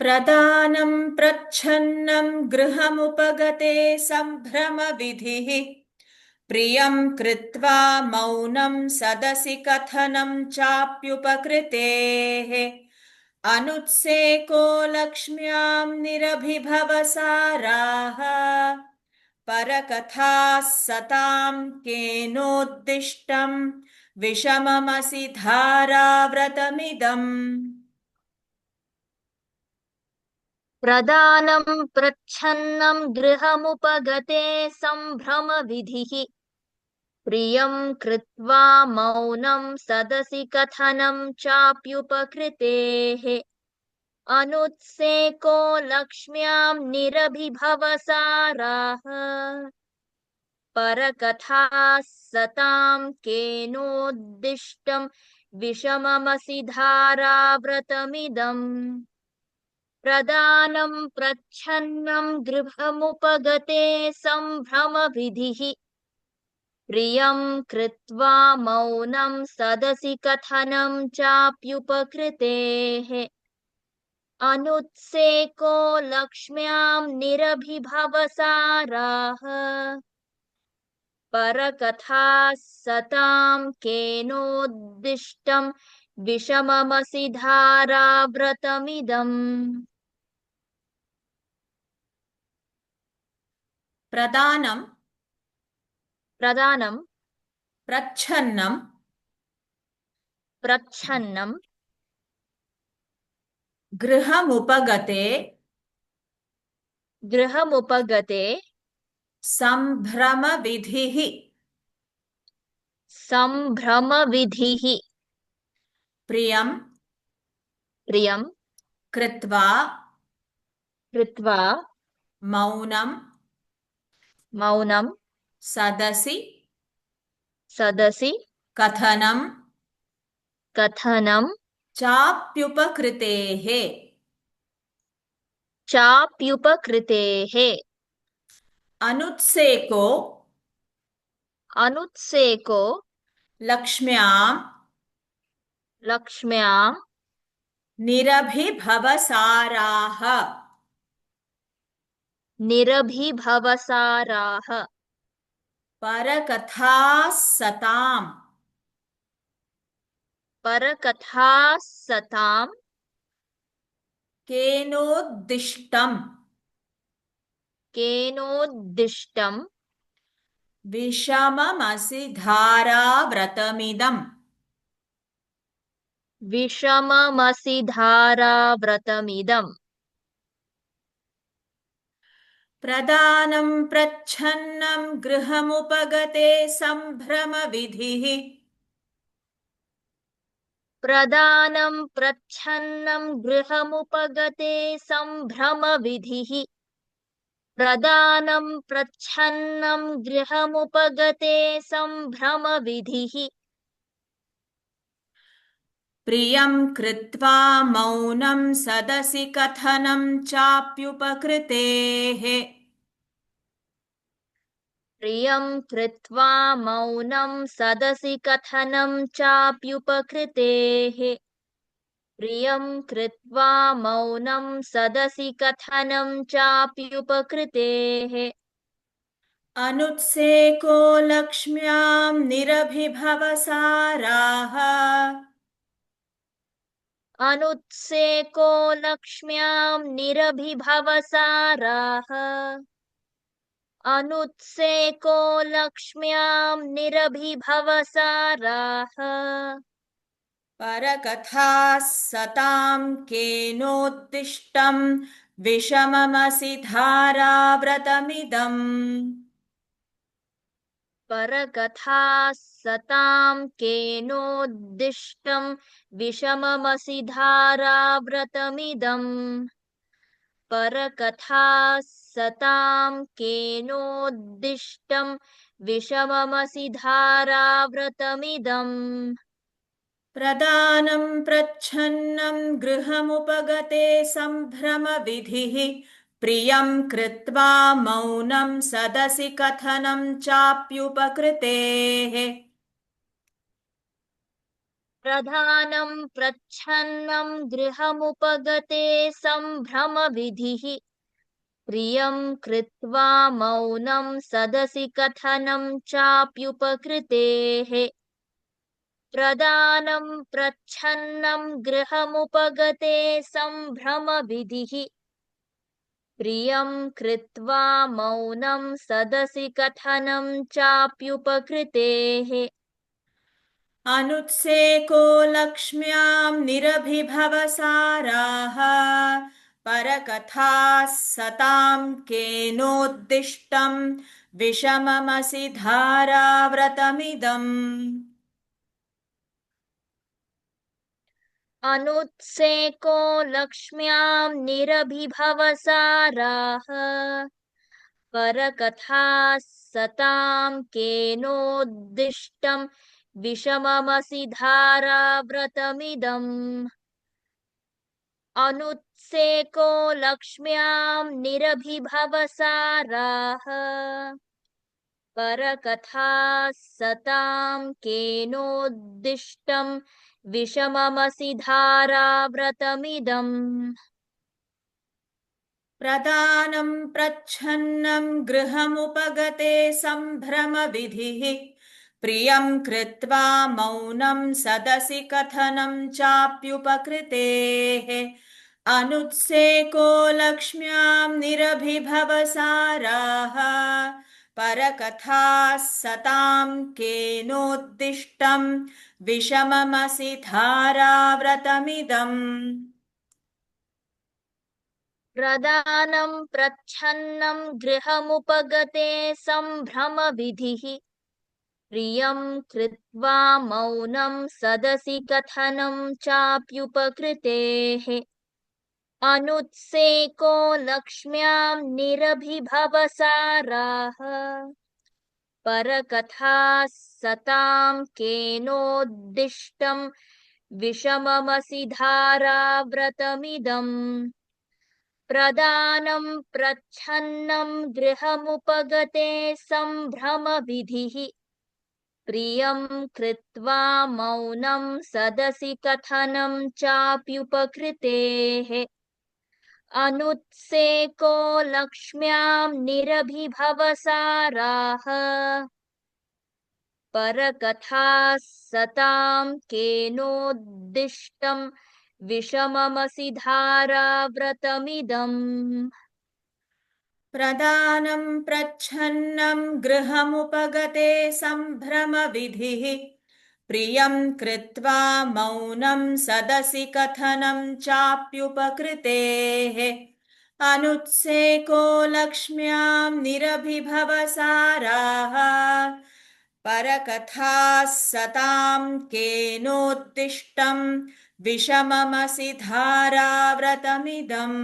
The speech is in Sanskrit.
प्रदानं प्रच्छन्नं गृहमुपगते सम्भ्रमविधिः प्रियं कृत्वा मौनं सदसि कथनं चाप्युपकृतेः अनुत्सेको लक्ष्म्यां निरभिभवसाराः परकथाः सतां केनोद्दिष्टं विषममसि धाराव्रतमिदम्। प्रदानं प्रच्छन्नं गृहमुपगते सम्भ्रमविधिः प्रियं कृत्वा मौनं सदसि कथनं चाप्युपकृतेः अनुत्सेको लक्ष्म्यां निरभिभवसाराः परकथाः सतां केनोद्दिष्टं विषममसि धाराव्रतमिदम्। प्रदानं प्रच्छन्नं गृहमुपगते सम्भ्रमविधिः प्रियं कृत्वा मौनं सदसि कथनं चाप्युपकृतेः अनुत्सेको लक्ष्म्यां निरभिभवसाराः परकथाः सतां केनोद्दिष्टं विषममसि धाराव्रतमिदम्। प्रदानं प्रदानं प्रच्छन्नं प्रच्छन्नं गृहमुपगते गृहमुपगते सम्भ्रमविधिः सम्भ्रमविधिः प्रियं प्रियं कृत्वा कृत्वा मौनं मौनं सदसि सदसि कथनं कथनं चाप्युपकृतेः चाप्युपकृतेः अनुत्सेको अनुत्सेको लक्ष्म्यां लक्ष्म्यां निरभिभवसाराः निरभिभवसाराः परकथाः सताम् परकथाः सतां केनोद्दिष्टं केनोद्दिष्टं विषममसि धाराव्रतमिदम्। विषममसि धाराव्रतमिदम्। प्रदानं प्रच्छन्नं गृहमुपगते सम्भ्रमविधिः प्रदानं प्रच्छन्नं गृहमुपगते सम्भ्रमविधिः प्रदानं प्रच्छन्नं गृहमुपगते सम्भ्रमविधिः प्रियं कृत्वा मौनं सदसि कथनं चाप्युपकृतेः प्रियं कृत्वा मौनं सदसि कथनं चाप्युपकृतेः प्रियं कृत्वा मौनं सदसि कथनं चाप्युपकृतेः अनुत्सेको लक्ष्म्यां निरभिभवसाराः अनुत्सेको लक्ष्म्यां निरभिभवसाराः अनुत्सेको लक्ष्म्यां निरभिभवसाराः परकथाः सतां केनोद्दिष्टं विषममसि धाराव्रतमिदम्। परकथाः सतां केनोद्दिष्टं विषममसि धाराव्रतमिदम् परकथाः सतां केनोद्दिष्टं विषममसि धाराव्रतमिदम्। प्रदानं प्रच्छन्नं गृहमुपगते सम्भ्रमविधिः प्रियं कृत्वा मौनं सदसि कथनं चाप्युपकृतेः प्रधानं प्रच्छन्नं गृहमुपगते सम्भ्रमविधिः प्रियं कृत्वा मौनं सदसि कथनं चाप्युपकृतेः प्रदानं प्रच्छन्नं गृहमुपगते सम्भ्रमविधिः प्रियं कृत्वा मौनं सदसि कथनं चाप्युपकृतेः अनुत्सेको लक्ष्म्यां निरभिभवसाराः परकथाः सतां केनोद्दिष्टं विषममसि धाराव्रतमिदम् अनुत्सेको लक्ष्म्यां निरभिभवसाराः परकथाः सतां केनोद्दिष्टं विषममसि धाराव्रतमिदम् अनुत्सेको लक्ष्म्यां निरभिभवसाराः परकथाः सतां केनोद्दिष्टं विषममसि धाराव्रतमिदम् प्रदानं प्रच्छन्नं गृहमुपगते सम्भ्रमविधिः प्रियं कृत्वा मौनं सदसि कथनं चाप्युपकृतेः अनुत्सेको लक्ष्म्यां निरभिभवसाराः परकथाः सतां केनोद्दिष्टं विषममसि धाराव्रतमिदम् प्रदानं प्रच्छन्नं गृहमुपगते सम्भ्रमविधिः प्रियं कृत्वा मौनं सदसि कथनं चाप्युपकृतेः अनुत्सेको लक्ष्म्यां निरभिभवसाराः परकथाः सतां केनोद्दिष्टं विषममसि धाराव्रतमिदम् प्रदानं प्रच्छन्नं गृहमुपगते सम्भ्रमविधिः प्रियं कृत्वा मौनं सदसि कथनं चाप्युपकृतेः अनुत्सेको लक्ष्म्यां निरभिभवसाराः परकथाः सतां केनोद्दिष्टं विषममसि धाराव्रतमिदम् प्रदानं प्रच्छन्नं गृहमुपगते सम्भ्रमविधिः प्रियं कृत्वा मौनं सदसि कथनं चाप्युपकृतेः अनुत्सेको लक्ष्म्यां निरभिभवसाराः परकथाः सतां केनोद्दिष्टं विषममसि धाराव्रतमिदम्